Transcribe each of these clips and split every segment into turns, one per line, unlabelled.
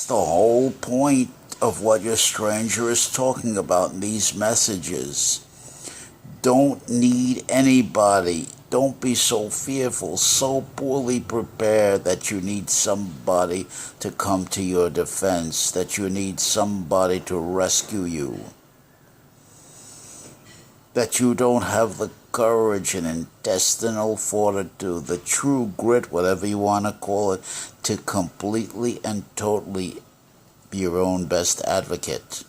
That's the whole point of what your stranger is talking about in these messages. Don't need anybody. Don't be so fearful, so poorly prepared that you need somebody to come to your defense, that you need somebody to rescue you, that you don't have the courage and intestinal fortitude, the true grit, whatever you want to call it, to completely and totally be your own best advocate.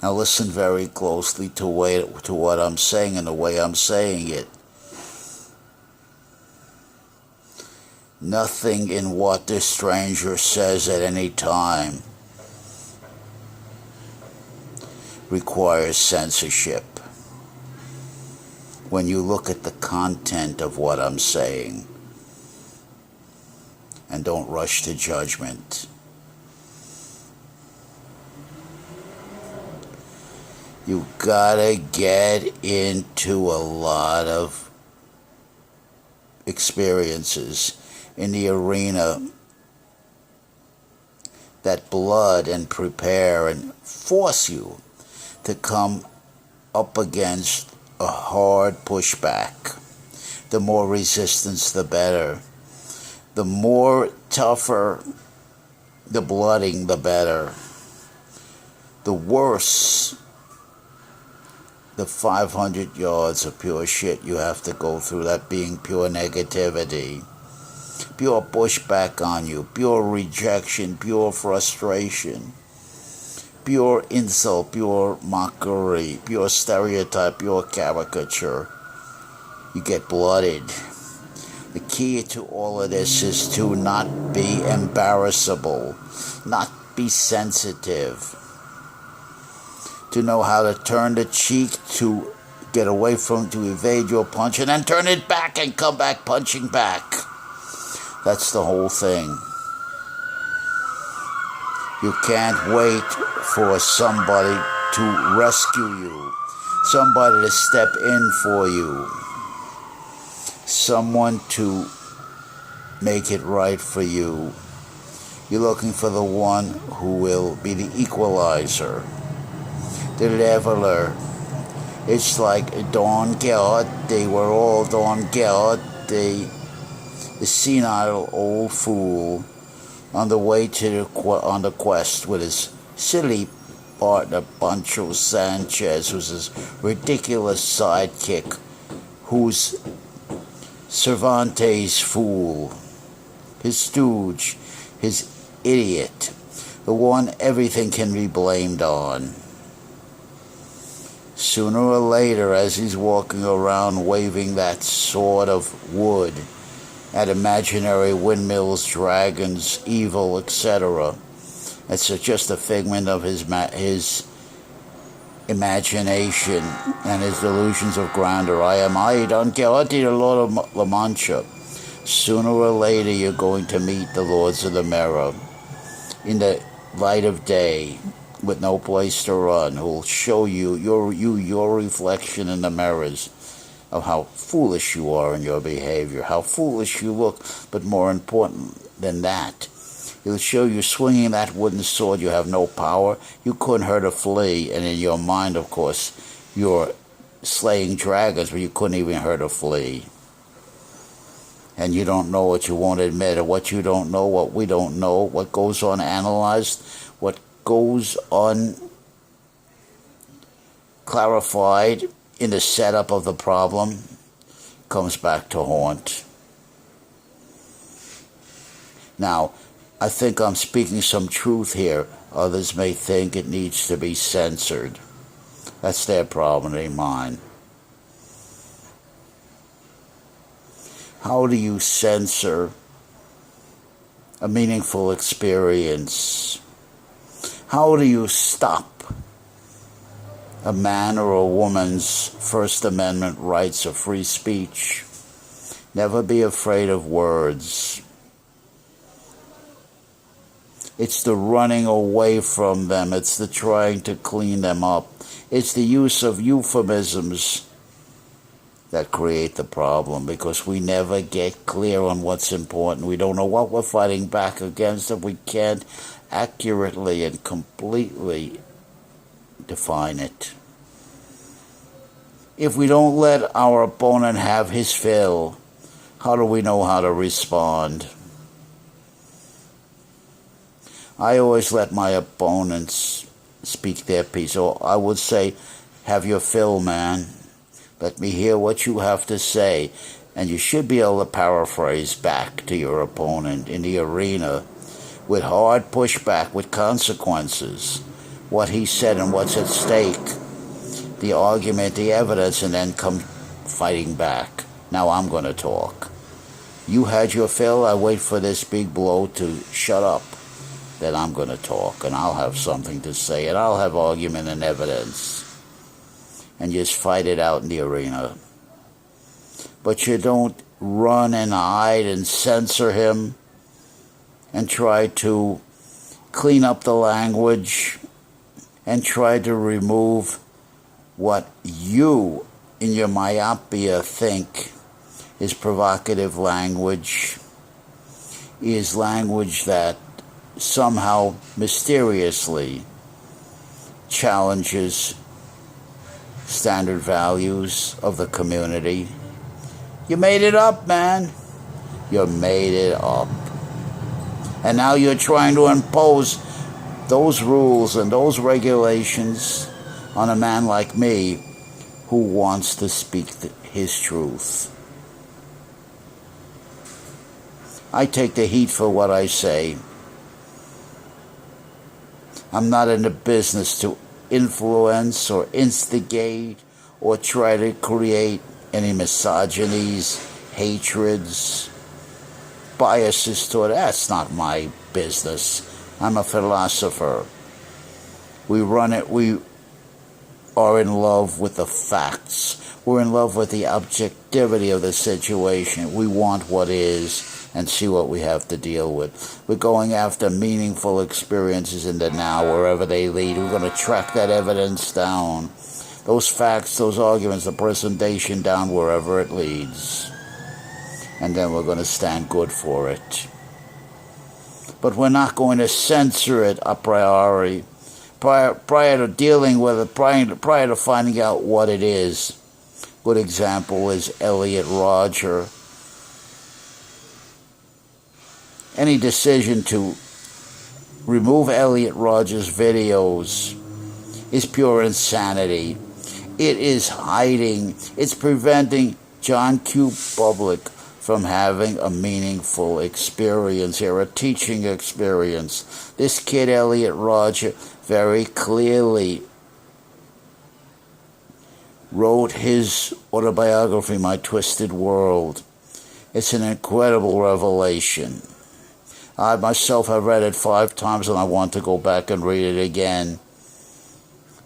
Now listen very closely to what I'm saying and the way I'm saying it. Nothing in what the stranger says at any time requires censorship. When you look at the content of what I'm saying, and don't rush to judgment. You gotta get into a lot of experiences in the arena that blood and prepare and force you to come up against a hard pushback. The more resistance, the better. The more tougher the blooding, the better. The worse the 500 yards of pure shit you have to go through, that being pure negativity, pure pushback on you, pure rejection, pure frustration, pure insult, pure mockery, pure stereotype, pure caricature. You get blooded. The key to all of this is to not be embarrassable, not be sensitive, to know how to turn the cheek, to get away from, to evade your punch, and then turn it back and come back punching back. That's the whole thing. You can't wait for somebody to rescue you, somebody to step in for you, someone to make it right for you. You're looking for the one who will be the equalizer, the leveler. It's like Don Quixote. We're all Don Quixote, the senile old fool, on the way to on the quest with his silly partner Pancho Sanchez, who's his ridiculous sidekick, who's Cervantes' fool, his stooge, his idiot, the one everything can be blamed on. Sooner or later, as he's walking around waving that sword of wood at imaginary windmills, dragons, evil, etc., it's just a figment of his imagination and his delusions of grandeur. I, Don Quixote, the Lord of La Mancha. Sooner or later, you're going to meet the Lords of the Mirror in the light of day, with no place to run, who'll show you your reflection in the mirrors of how foolish you are in your behavior, how foolish you look, but more important than that, he'll show you swinging that wooden sword. You have no power. You couldn't hurt a flea, and in your mind, of course, you're slaying dragons, but you couldn't even hurt a flea. And you don't know what you won't admit, or what you don't know, what we don't know, what goes unanalyzed, what goes unclarified in the setup of the problem, comes back to haunt. Now, I think I'm speaking some truth here. Others may think it needs to be censored. That's their problem, it ain't mine. How do you censor a meaningful experience? How do you stop a man or a woman's First Amendment rights of free speech? Never be afraid of words. It's the running away from them. It's the trying to clean them up. It's the use of euphemisms that create the problem, because we never get clear on what's important. We don't know what we're fighting back against, and we can't accurately and completely define it. If we don't let our opponent have his fill, how do we know how to respond? I always let my opponents speak their piece. Or I would say, have your fill, man. Let me hear what you have to say. And you should be able to paraphrase back to your opponent in the arena with hard pushback, with consequences, what he said and what's at stake, the argument, the evidence, and then come fighting back. Now I'm going to talk. You had your fill. I wait for this big blow to shut up. Then I'm going to talk, and I'll have something to say, and I'll have argument and evidence. And just fight it out in the arena. But you don't run and hide and censor him and try to clean up the language and try to remove what you, in your myopia, think is provocative language, is language that somehow mysteriously challenges standard values of the community. You made it up, man. You made it up. And now you're trying to impose those rules and those regulations on a man like me who wants to speak his truth. I take the heat for what I say. I'm not in the business to influence or instigate or try to create any misogynies, hatreds, biases toward. That's not my business. I'm a philosopher. We run it. We are in love with the facts. We're in love with the objectivity of the situation. We want what is and see what we have to deal with. We're going after meaningful experiences in the now, wherever they lead. We're going to track that evidence down, those facts, those arguments, the presentation down wherever it leads. And then we're going to stand good for it. But we're not going to censor it a priori, prior to dealing with it, prior to finding out what it is. Good example is Elliot Rodger. Any decision to remove Elliot Rodger's videos is pure insanity. It is hiding. It's preventing John Q. Public from having a meaningful experience here, a teaching experience. This kid, Elliot Rodger, very clearly wrote his autobiography, My Twisted World. It's an incredible revelation. I myself have read it 5 times and I want to go back and read it again.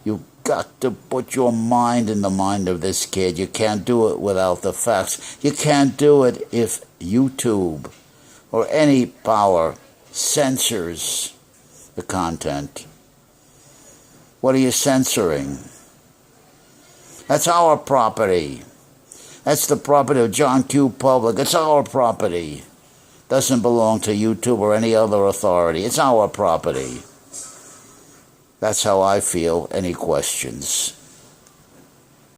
You've got to put your mind in the mind of this kid. You can't do it without the facts. You can't do it if YouTube or any power censors the content. What are you censoring? That's our property. That's the property of John Q. Public. It's our property. Doesn't belong to YouTube or any other authority. It's our property. That's how I feel. Any questions?